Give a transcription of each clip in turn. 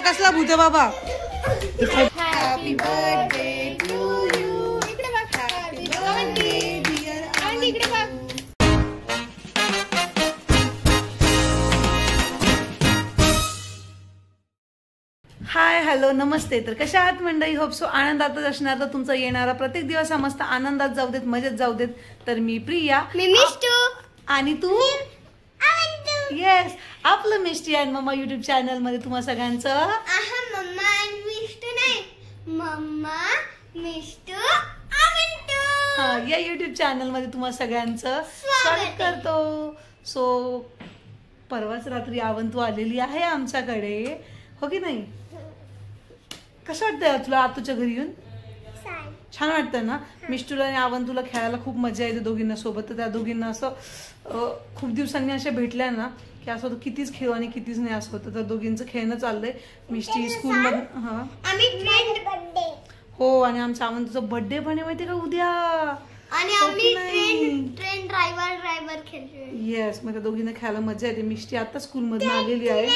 कसला भूत आहे बाबा. Happy birthday to you. इकडे बघ. Happy birthday dear Anandi. इकडे बघ. हाय हॅलो नमस्ते. तर कशा आहात मंडळी. होप सो आनंदातच असणार. तर तुमचा येणारा प्रत्येक दिवस हा मस्त आनंदात जाऊ देत, मजेत जाऊ देत. तर मी प्रिया, मी मिष्टू आणि तू. येस, आपलं मिष्टी अँड मम्मा युट्यूब चॅनल मध्ये तुम्हा सगळ्यांचं मम्मा अँड मिष्टू नाही, मम्मा मिष्टू या युट्यूब चॅनल मध्ये तुम्हा सगळ्यांचं स्वागत करतो. सो परवाच रात्री आवंतू आलेली आहे आमच्याकडे, हो की नाही. कसं वाटतंय तुला आतूच्या घरी येऊन. छान वाटतं ना. मिष्टूला आणि आवंतूला खेळायला खूप मजा येते दोघींना सोबत. तर त्या दोघींना असं खूप दिवसांनी अशा भेटल्या ना की असं होतं कितीच खेळू आणि कितीच नाही असं होतं. तर दोघींचं खेळणं चाललंय. मिष्टी स्कूल मध्ये हो, आणि आमच्या आवंतूचा बर्थडे पण आहे माहितीये का उद्या. आणि आम्ही ट्रेन ड्रायव्हर खेळतोय. येस, मग त्या दोघींना खेळायला मजा येते. मिष्टी आता स्कूल मधून आलेली आहे.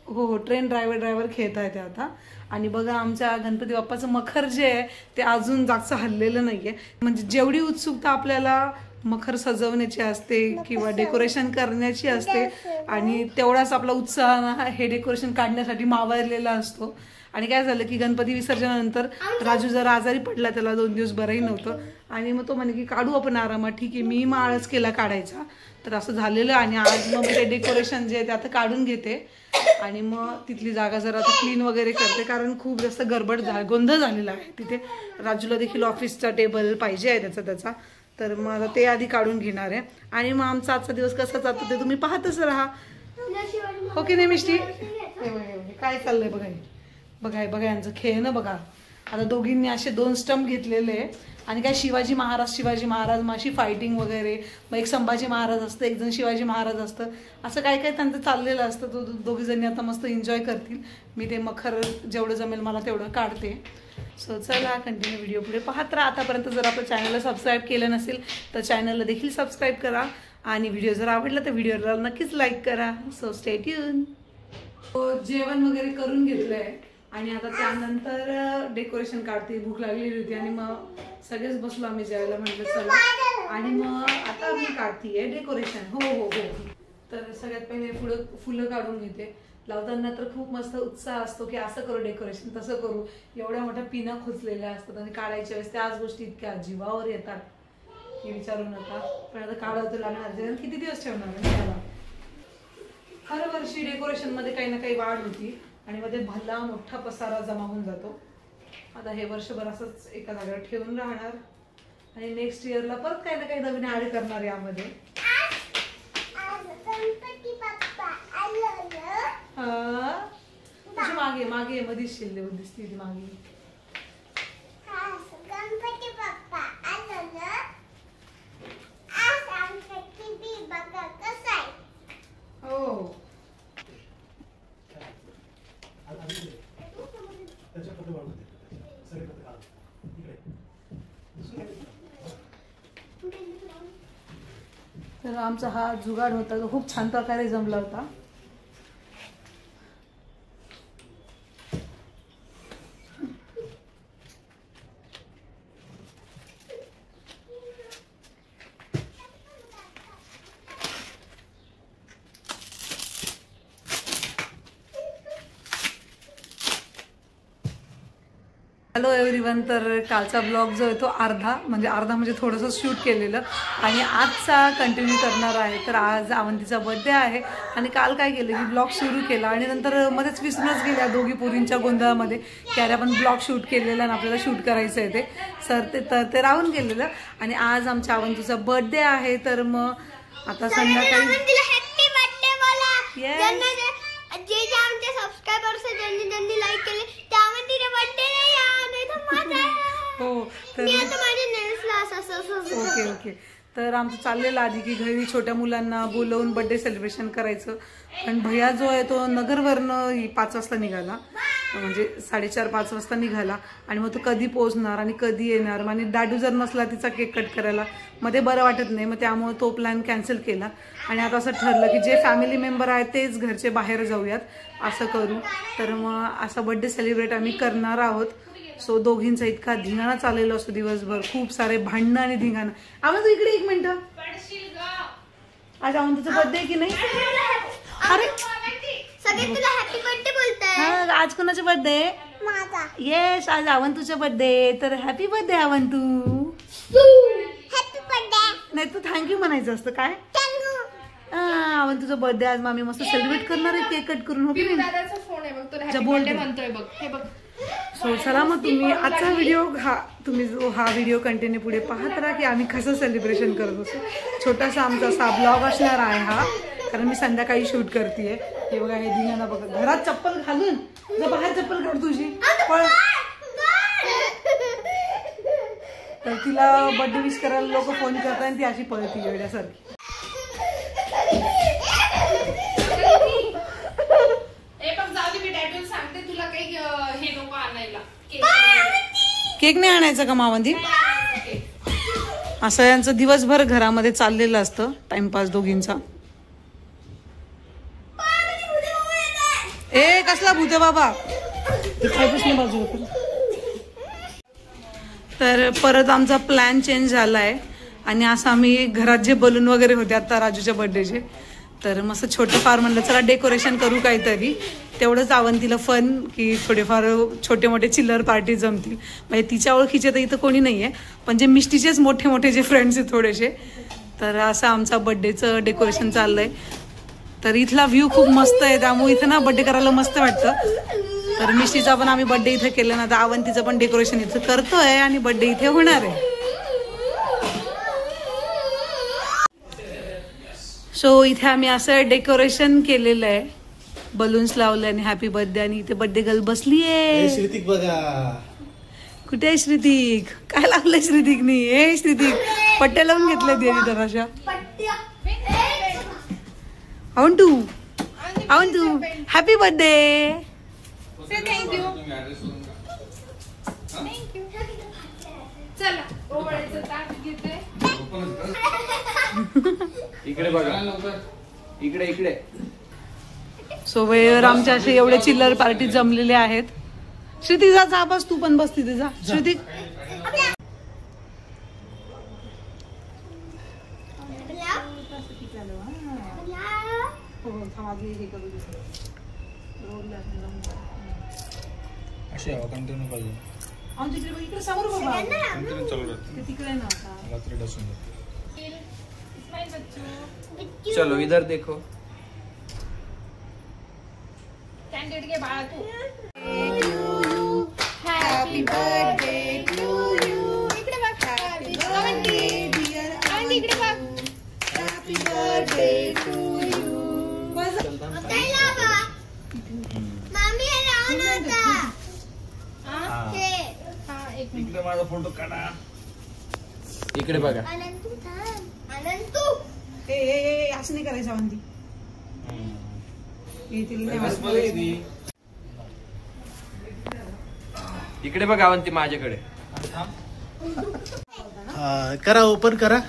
हो, ट्रेन ड्रायव्हर खेळत आहे ते आता. आणि बघा आमच्या गणपती बाप्पाचं मखर जे आहे ते अजून जागचं हल्लेलं नाहीये. म्हणजे जेवढी उत्सुकता आपल्याला मखर सजवण्याची असते किंवा डेकोरेशन करण्याची असते, आणि तेवढाच आपला उत्साह हे डेकोरेशन काढण्यासाठी मावळलेला असतो. आणि काय झालं की गणपती विसर्जनानंतर राजू जरा आजारी पडला, त्याला 2 दिवस बरंही नव्हतं. आणि मग तो म्हणे की काढू आपण आरामात. ठीक आहे, मी आळस केला काढायचा. तर असं झालेलं. आणि आज मग ते डेकोरेशन जे आहे ते आता काढून घेते आणि मग तिथली जागा जरा आता क्लीन वगैरे करते, कारण खूप जास्त गोंधळ झालेला आहे तिथे. राजूला देखील ऑफिसचा टेबल पाहिजे आहे त्याचा. तर मग ते आधी काढून घेणार आहे. आणि मग आमचा आजचा दिवस कसा जातो ते तुम्ही पाहतच राहा, हो की नाही मिष्टी. काय चाललंय बघा यांचं खेळणं बघा. आता दोघींनी असे 2 स्टंप घेतलेले आणि काय शिवाजी महाराज माशी फायटिंग वगैरे. मग एक संभाजी महाराज असतं, एक जण शिवाजी महाराज असतं. असं काय त्यांचं चाललेलं असतं. तो दोघी जणी आता मस्त एन्जॉय करतील. मी ते मखर जेवढं जमेल मला तेवढं काढते. सो चला कंटिन्यू व्हिडिओ पुढे पाहत राहा. आतापर्यंत जर आपल्या चॅनलला सबस्क्राईब केलं नसेल तर चॅनलला देखील सबस्क्राईब करा. आणि व्हिडिओ जर आवडला तर व्हिडिओला नक्कीच लाईक करा. So stay tune. जेवण वगैरे करून घेतलंय आणि आता त्यानंतर डेकोरेशन काढते. भूक लागलेली होती आणि मग सगळेच बसलो आम्ही जेवायला. म्हटलं चला. आणि मग आता मी काढतीये डेकोरेशन. हो. तर सगळ्यात पहिले फुलं काढून घेते. लावताना तर खूप मस्त उत्साह असतो की असं करू डेकोरेशन, तसं करू. एवढ्या मोठ्या पिना खोचलेल्या असतात आणि काढायच्या वेळेस त्याच गोष्टी इतक्या जीवावर येतात की विचारू नका. पण आता काढावं तर लागणार. किती दिवस ठेवणार त्याला. हर वर्षी डेकोरेशन मध्ये काही ना काही वाढ होती आणि मध्ये भला मोठा पसारा जमा होऊन जातो. आता हे वर्षभर असंच एका जागेवर ठेवून राहणार आणि नेक्स्ट इयरला परत काही ना काही नवीन ऍड करणार यामध्ये. मागे मध्ये शिल्ले दिसते मागे. हो, तर आमचा हा जुगाड होता तो खूप छान प्रकारे जमला होता. Hello everyone. तर कालचा ब्लॉग जो आहे तो अर्धा म्हणजे थोडंसं शूट केलेलं आणि आजचा कंटिन्यू करणार आहे. तर आज आवंतीचा बर्थडे आहे आणि काल काय केलं की ब्लॉग सुरू केला आणि नंतर मध्येच विसरूनच गेल्या दोघी पोरींच्या गोंधळामध्ये की अरे आपण ब्लॉग शूट केलेला आणि आपल्याला शूट करायचं आहे ते राहून गेलेलं. आणि आज आमच्या आवंतीचा बर्थडे आहे. तर मग आता संध्याकाळी आमचे सबस्क्रायबर्स ज्यांनी लाईक केले त्यामध्ये बर्थडे हो. तर ओके. तर आमचं चाललेलं आधी की घरी छोट्या मुलांना बोलवून बर्थडे सेलिब्रेशन करायचं. पण भैया जो आहे तो नगरवरनं 5 वाजता निघाला, म्हणजे 4:30-5 वाजता निघाला. आणि मग तो कधी पोहोचणार आणि कधी येणार. आणि दाडू जर नसला तिचा केक कट करायला मध्ये बरं वाटत नाही, मग त्यामुळे तो प्लॅन कॅन्सल केला. आणि आता असं ठरलं की जे फॅमिली मेंबर आहेत तेच घरचे बाहेर जाऊयात, असं करू. तर मग असा बर्थडे सेलिब्रेट आम्ही करणार आहोत. सो दोघींचा इतका धिंगाणा चाललेला असतो दिवसभर, खूप सारे भांडणं आणि धिंगाणा. आम्हाला तू इकडे 1 मिनिट. आज अवंतूचा बर्थडे की नाही? अरे तुला हॅपी बर्थडे बोलताय. आज कोणाचा बर्थडे? माझा. येस, आज अवंतूचा बर्थडे. तर happy birthday Avantu. Happy birthday. नाही तू थँक्यू म्हणायचं असतं. काय अवंतूचा बर्थडे आज मामी मस्त सेलिब्रेट करणार आहे केक कट करून. हो की नाही? दादाचा फोन आहे बघ, तुला हॅपी बर्थडे म्हणतोय बघ. हे बघ. सो चला मग तुम्ही आजचा व्हिडिओ हा व्हिडिओ कंटिन्यू पुढे पाहत राहा की आम्ही कसं सेलिब्रेशन करत असतो. छोटासा आमचा असा ब्लॉग असणार आहे हा, कारण मी संध्याकाळी शूट करतेय. हे बघा, हे धिंगाणा बघा. घरात चप्पल घालून जर बाहेर चप्पल काढ तुझी. पण तर तिला बर्थडे विश करायला लोक फोन करतात आणि ती अशी पळती वेड्यासारखी. केक नाही आणायचा का मावंती? असं यांचं दिवसभर घरामध्ये चाललेलं असतं टाइमपास दोघींचा. ए कसला भूते बाबा, बाजू. तर परत आमचा प्लॅन चेंज झालाय आणि असं आम्ही घरात जे बलून वगैरे होते आता राजूच्या बर्थडेचे, तर मस्त छोटं फार म्हणलं चला डेकोरेशन करू काहीतरी. तेवढंच अवंतीला फन की थोडेफार छोटे मोठे चिल्लर पार्टी जमतील. म्हणजे तिच्या ओळखीचे तर इथं कोणी नाही आहे, पण जे मिष्टीचेच मोठे मोठे जे फ्रेंड्स आहेत थोडेसे. तर असं आमचा बर्थडेचं डेकोरेशन चाललंय. तर इथला व्ह्यू खूप मस्त आहे, त्यामुळे इथं ना बर्थडे करायला मस्त वाटतं. तर मिष्टीचा पण आम्ही बर्थडे इथं केलं ना, तर अवंतीचं पण डेकोरेशन इथं करतोय आणि बर्थडे इथे होणार आहे. सो इथे आम्ही असं डेकोरेशन केलेलं आहे, बलून्स लावले आणि हॅपी बर्थडे. आणि इथे बर्थडे गर्ल बसली आहे. श्रुतिक बघा. कुठे आहे श्रुतिक? काय लागलंय श्रुतिकनी? ए श्रुतिक पट्ट्या लावून घेतल्या तिने तर अशा. अवंतू हॅपी बर्थडे. थँक्यू. चला ओवाळायचं ताट घेते. इकडे बघा, इकडे इकडे. सो वेळेवर आमच्या असे एवढे चिल्लर पार्टी जमलेले आहेत. श्रुतिक जा बस, तू पण बस तिथे जा. श्रुतिक इकडे समोर बघा, तिकडे ना. चलो इधर देखो. कॅन्डिडेट घे बाळा तू. Happy birthday to you. इकडे बघ. हॅपी बर्थडे डिअर आणि इकडे बघ. Happy birthday to you. काय लावा मामी, हे लावून होता. इकडे माझा फोटो काढा. इकडे बघा. अनंतू थांब. अनंतू ए असं नाही करायचं अवंती. इकडे बघा अवंती माझ्याकडे. करा ओपन करा.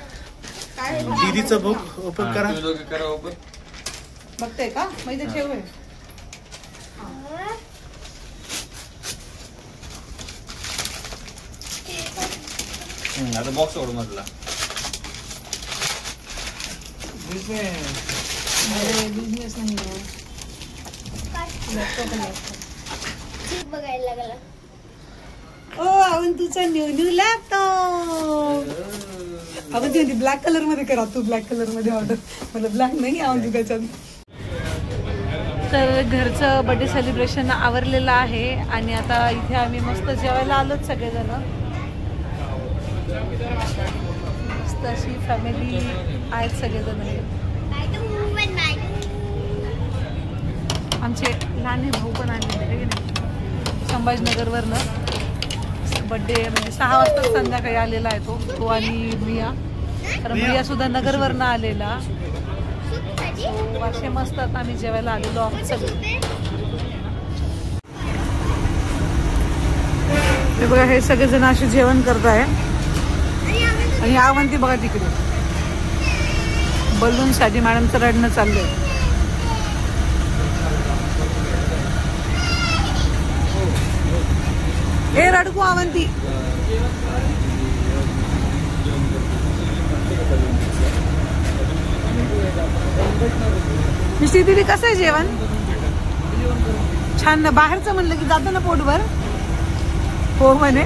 दीदीचं बुक ओपन करा. करा ओपन. बघते का? माहिती ठेव. आता बॉक्स ओढ मधला. बिझनेस नाही बघायला लागला. ओ अवंतूचा न्यू लॅपटॉप. अवंती म्हणते ब्लॅक कलर मध्ये करा, तू ब्लॅक कलर मध्ये ऑर्डर. मला ब्लॅक नाही अवंती त्याच्यात. तर घरचं बर्थडे सेलिब्रेशन आवरलेलं आहे आणि आता इथे आम्ही मस्त जेवायला आलोच सगळेजण. मस्त अशी फॅमिली आहेत सगळेजण. आमचे लहान भाऊ पण आले संभाजीनगरवरनं. बर्थडे म्हणजे 6 वाजता संध्याकाळी आलेला आहे तो आणि मिया. कारण भैया सुद्धा नगरवरनं आलेला. वाशे मस्त आता आम्ही जेवायला आलेलो आहोत सगळे. हे बघा हे सगळेजण असे जेवण करत आहे आणि आवंती बघा तिकडे बलून साठी मॅडमचं रडणं चाललंय. हे रडकू आवंती. मिस्टी दीदी कसं आहे जेवण? छान ना. बाहेरचं म्हणलं की जातं ना पोटभर. हो म्हणे.